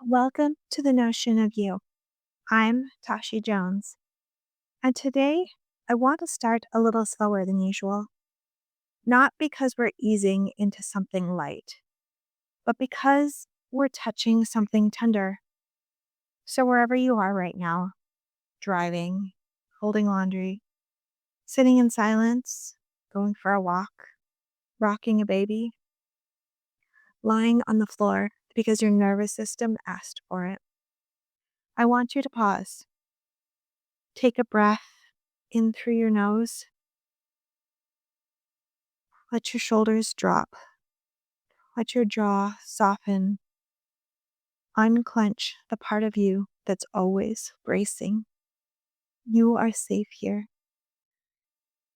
Welcome to the Notion of You. I'm Tashi Jones, and today I want to start a little slower than usual. Not because we're easing into something light, but because we're touching something tender. So, wherever you are right now, driving, holding laundry, sitting in silence, going for a walk, rocking a baby, lying on the floor because your nervous system asked for it, I want you to pause. Take a breath in through your nose. Let your shoulders drop. Let your jaw soften. Unclench the part of you that's always bracing. You are safe here.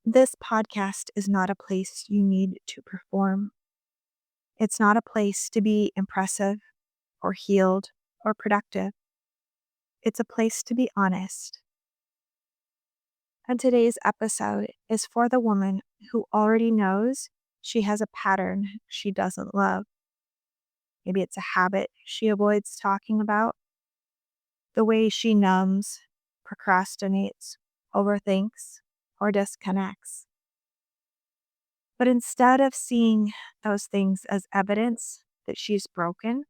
This podcast is not a place you need to perform. It's not a place to be impressive or healed or productive. It's a place to be honest. And today's episode is for the woman who already knows she has a pattern she doesn't love. Maybe it's a habit she avoids talking about, the way she numbs, procrastinates, overthinks, or disconnects. But instead of seeing those things as evidence that she's broken,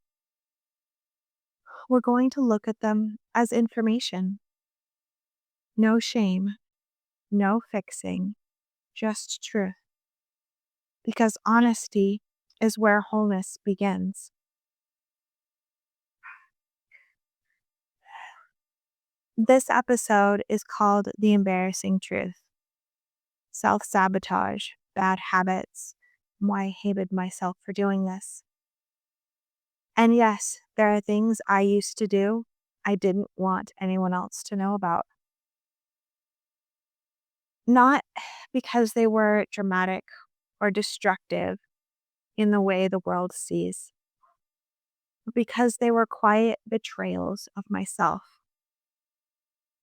we're going to look at them as information. No shame, no fixing, just truth. Because honesty is where wholeness begins. This episode is called The Embarrassing Truth. Self-sabotage, bad habits, why I hated myself for doing this. And yes, there are things I used to do I didn't want anyone else to know about. Not because they were dramatic or destructive in the way the world sees, but because they were quiet betrayals of myself.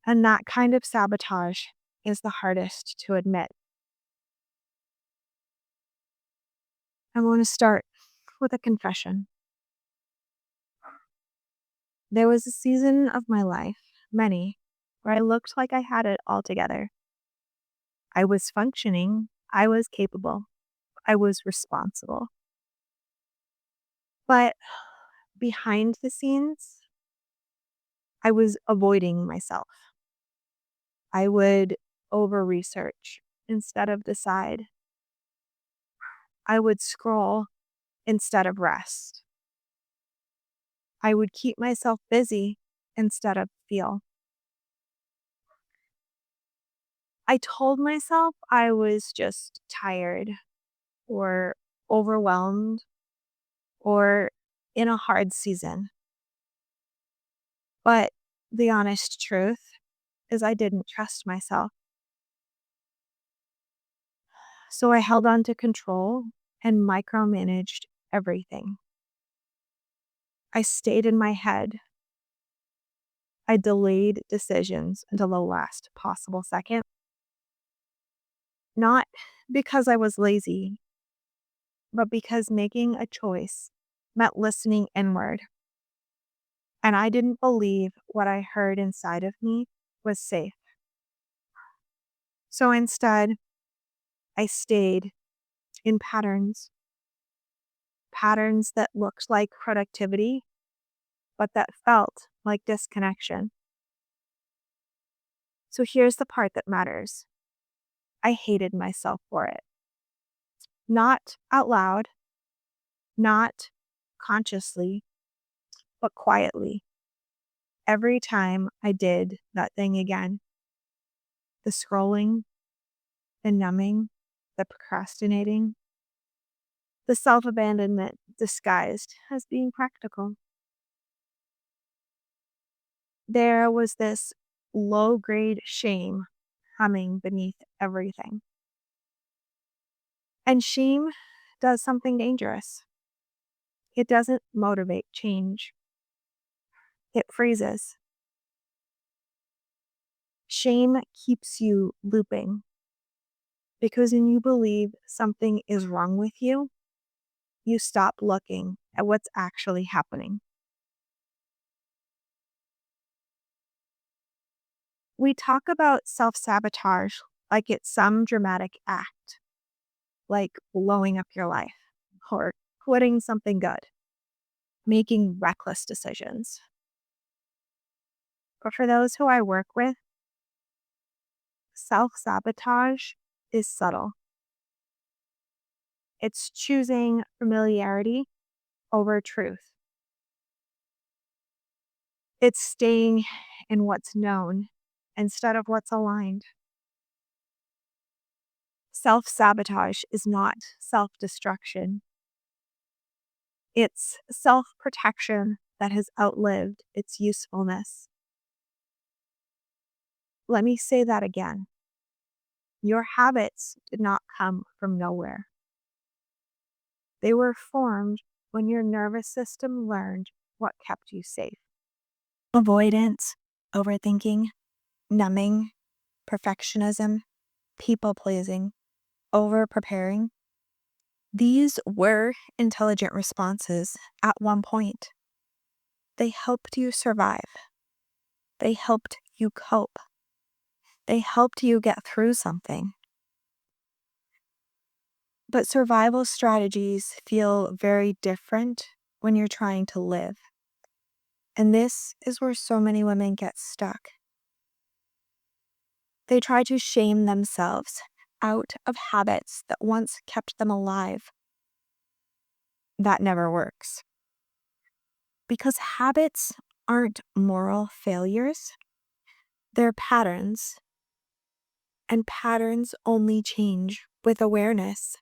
And that kind of sabotage is the hardest to admit. I'm going to start with a confession. There was a season of my life, many, where I looked like I had it all together. I was functioning, I was capable, I was responsible. But behind the scenes, I was avoiding myself. I would over research instead of decide. I would scroll instead of rest. I would keep myself busy instead of feel. I told myself I was just tired or overwhelmed or in a hard season. But the honest truth is, I didn't trust myself. So I held on to control and micromanaged everything. I stayed in my head. I delayed decisions until the last possible second. Not because I was lazy, but because making a choice meant listening inward. And I didn't believe what I heard inside of me was safe. So instead, I stayed in patterns that looked like productivity, but that felt like disconnection. So here's the part that matters. I hated myself for it. Not out loud, not consciously, but quietly. Every time I did that thing again, the scrolling, the numbing, the procrastinating, the self abandonment disguised as being practical. There was this low grade shame humming beneath everything. And shame does something dangerous. It doesn't motivate change, it freezes. Shame keeps you looping because when you believe something is wrong with you stop looking at what's actually happening. We talk about self-sabotage like it's some dramatic act, like blowing up your life or quitting something good, making reckless decisions. But for those who I work with, self-sabotage is subtle. It's choosing familiarity over truth. It's staying in what's known instead of what's aligned. Self-sabotage is not self-destruction. It's self-protection that has outlived its usefulness. Let me say that again. Your habits did not come from nowhere. They were formed when your nervous system learned what kept you safe. Avoidance, overthinking, numbing, perfectionism, people pleasing, over preparing. These were intelligent responses at one point. They helped you survive. They helped you cope. They helped you get through something. But survival strategies feel very different when you're trying to live. And this is where so many women get stuck. They try to shame themselves out of habits that once kept them alive. That never works. Because habits aren't moral failures, they're patterns. And patterns only change with awareness.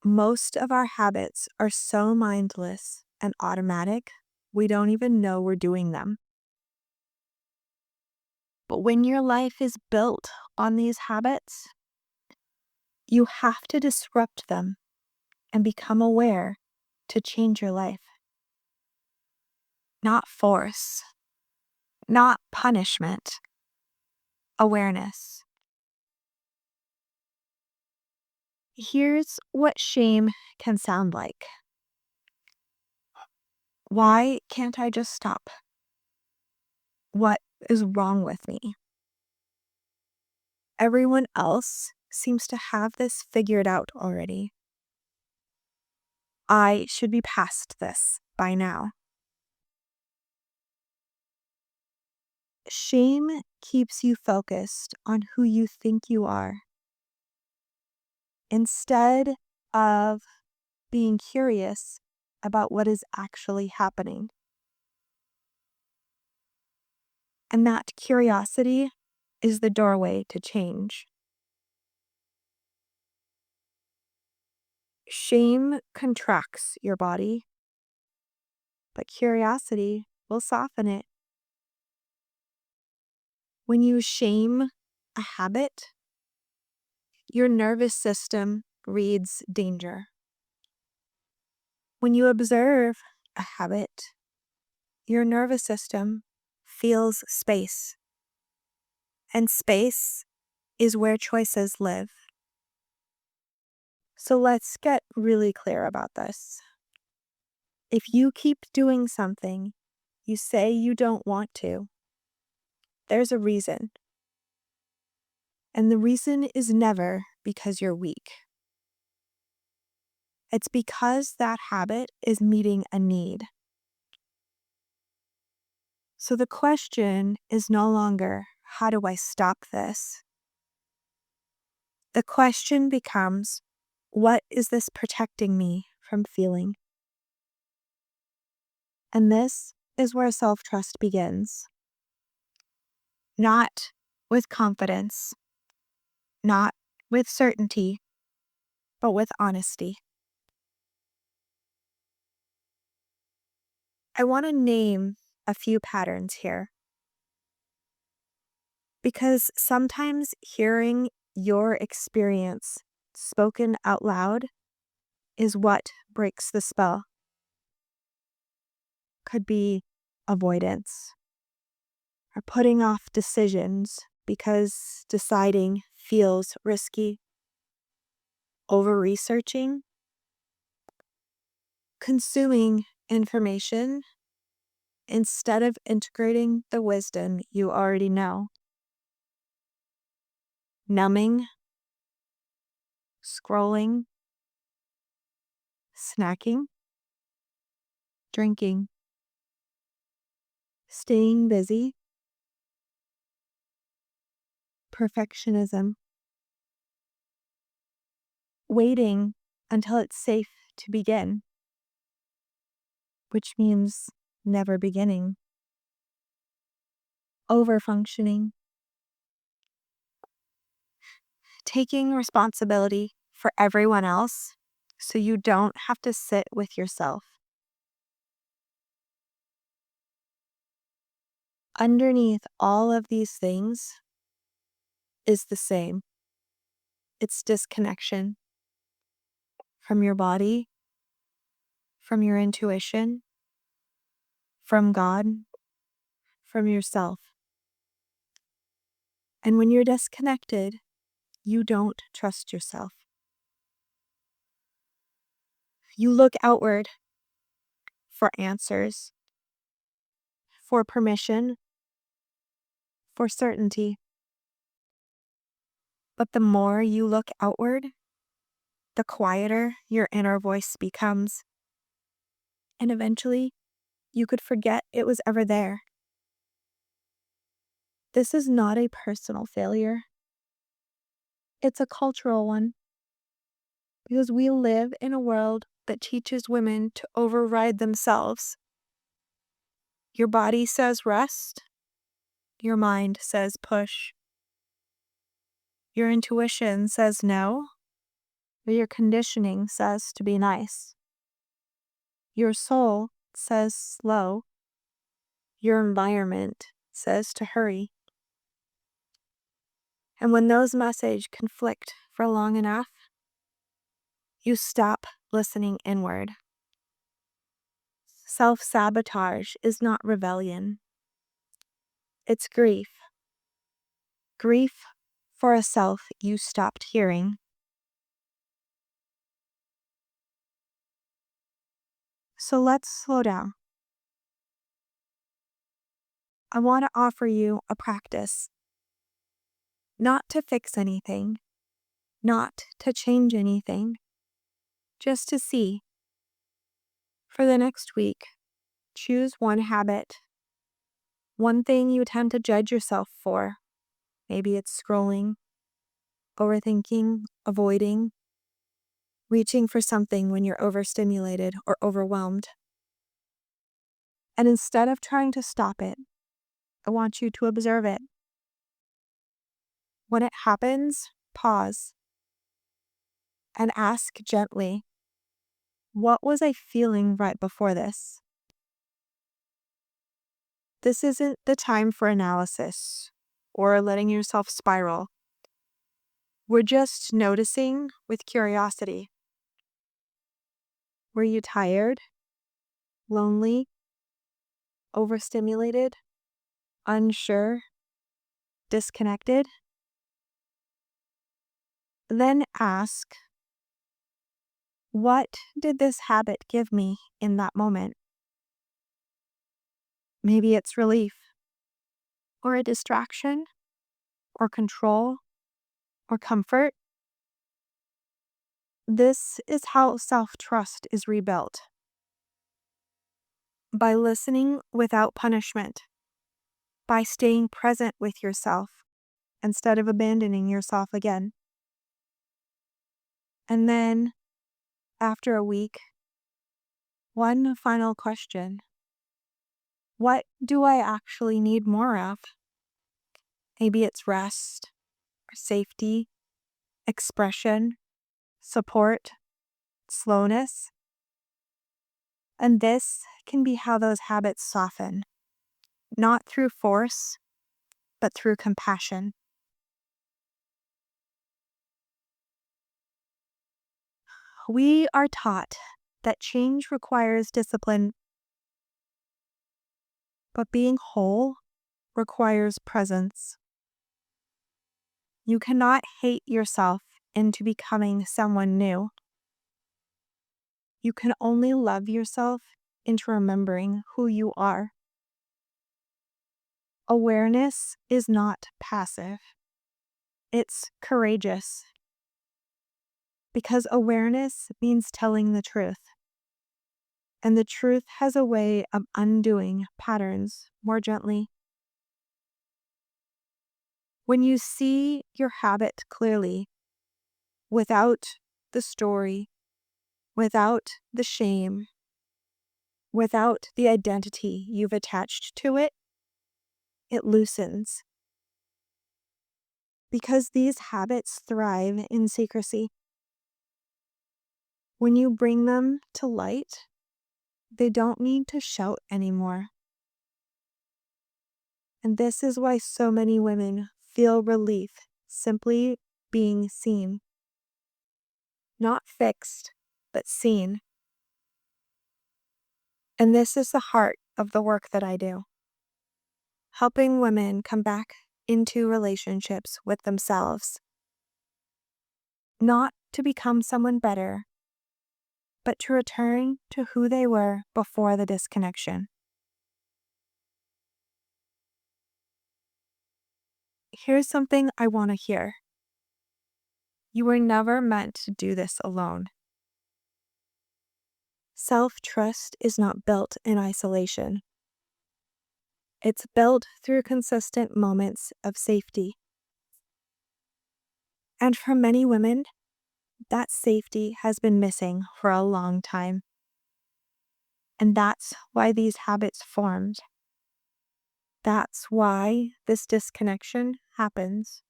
Most of our habits are so mindless and automatic, we don't even know we're doing them. But when your life is built on these habits, you have to disrupt them and become aware to change your life. Not force, not punishment, awareness. Here's what shame can sound like. Why can't I just stop? What is wrong with me? Everyone else seems to have this figured out already. I should be past this by now. Shame keeps you focused on who you think you are instead of being curious about what is actually happening. And that curiosity is the doorway to change. Shame contracts your body, but curiosity will soften it. When you shame a habit, your nervous system reads danger. When you observe a habit, your nervous system feels space. And space is where choices live. So let's get really clear about this. If you keep doing something you say you don't want to, there's a reason. And the reason is never because you're weak. It's because that habit is meeting a need. So the question is no longer, how do I stop this? The question becomes, what is this protecting me from feeling? And this is where self-trust begins. Not with confidence, not with certainty, but with honesty. I want to name a few patterns here. Because sometimes hearing your experience spoken out loud is what breaks the spell. Could be avoidance or putting off decisions because deciding feels risky, over-researching, consuming information instead of integrating the wisdom you already know. Numbing, scrolling, snacking, drinking, staying busy, perfectionism, waiting until it's safe to begin, which means never beginning, overfunctioning, taking responsibility for everyone else so you don't have to sit with yourself. Underneath all of these things is the same. It's disconnection from your body, from your intuition, from God, from yourself. And when you're disconnected, you don't trust yourself. You look outward for answers, for permission, for certainty. But the more you look outward, the quieter your inner voice becomes. And eventually, you could forget it was ever there. This is not a personal failure. It's a cultural one. Because we live in a world that teaches women to override themselves. Your body says rest. Your mind says push. Your intuition says no. Or your conditioning says to be nice. Your soul says slow. Your environment says to hurry. And when those messages conflict for long enough, you stop listening inward. Self-sabotage is not rebellion. It's grief. Grief for a self you stopped hearing. So let's slow down. I want to offer you a practice. Not to fix anything, not to change anything, just to see. For the next week, choose one habit, one thing you tend to judge yourself for. Maybe it's scrolling, overthinking, avoiding, reaching for something when you're overstimulated or overwhelmed. And instead of trying to stop it, I want you to observe it. When it happens, pause and ask gently, what was I feeling right before this? This isn't the time for analysis or letting yourself spiral. We're just noticing with curiosity. Were you tired, lonely, overstimulated, unsure, disconnected? Then ask, what did this habit give me in that moment? Maybe it's relief, or a distraction, or control, or comfort. This is how self-trust is rebuilt. By listening without punishment, by staying present with yourself instead of abandoning yourself again. And then, after a week, one final question. What do I actually need more of? Maybe it's rest, or safety, expression, support, slowness. And this can be how those habits soften, not through force, but through compassion. We are taught that change requires discipline, but being whole requires presence. You cannot hate yourself into becoming someone new. You can only love yourself into remembering who you are. Awareness is not passive. It's courageous. Because awareness means telling the truth. And the truth has a way of undoing patterns more gently. When you see your habit clearly, without the story, without the shame, without the identity you've attached to it, it loosens. Because these habits thrive in secrecy. When you bring them to light, they don't need to shout anymore. And this is why so many women feel relief simply being seen. Not fixed, but seen. And this is the heart of the work that I do. Helping women come back into relationships with themselves. Not to become someone better, but to return to who they were before the disconnection. Here's something I want to hear. You were never meant to do this alone. Self-trust is not built in isolation. It's built through consistent moments of safety. And for many women, that safety has been missing for a long time. And that's why these habits formed. That's why this disconnection happens.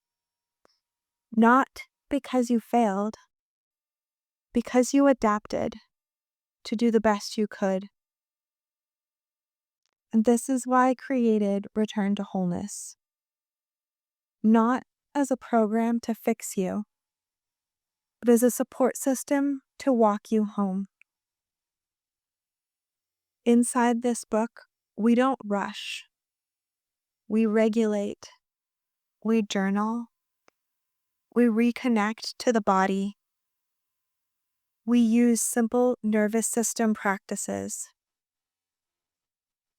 Not because you failed, because you adapted to do the best you could. And this is why I created Return to Wholeness. Not as a program to fix you, but as a support system to walk you home. Inside this book, we don't rush. We regulate. We journal. We reconnect to the body. We use simple nervous system practices.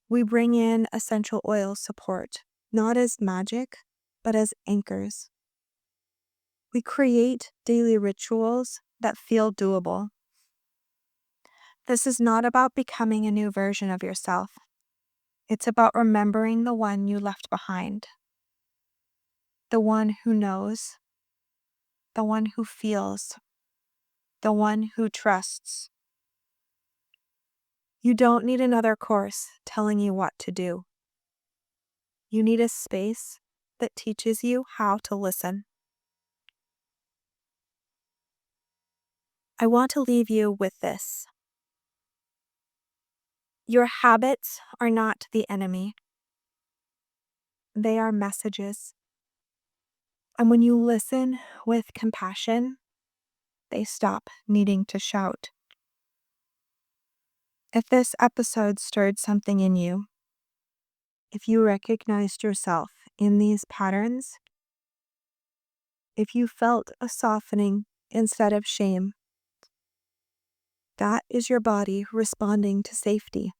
We bring in essential oil support, not as magic, but as anchors. We create daily rituals that feel doable. This is not about becoming a new version of yourself. It's about remembering the one you left behind. The one who knows. The one who feels. The one who trusts. You don't need another course telling you what to do. You need a space that teaches you how to listen. I want to leave you with this. Your habits are not the enemy. They are messages. And when you listen with compassion, they stop needing to shout. If this episode stirred something in you, if you recognized yourself in these patterns, if you felt a softening instead of shame, that is your body responding to safety.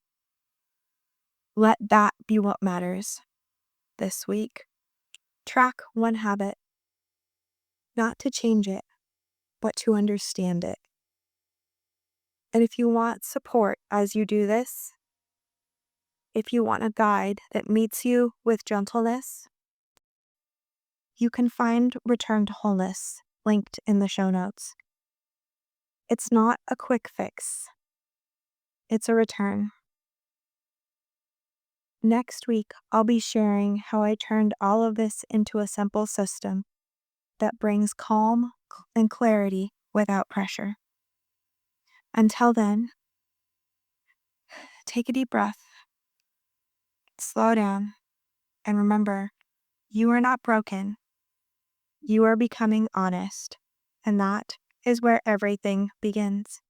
Let that be what matters this week. Track one habit, not to change it, but to understand it. And if you want support as you do this, if you want a guide that meets you with gentleness, you can find Return to Wholeness linked in the show notes. It's not a quick fix. It's a return. Next week, I'll be sharing how I turned all of this into a simple system that brings calm and clarity without pressure. Until then, take a deep breath, slow down, and remember, you are not broken. You are becoming honest, and that is where everything begins.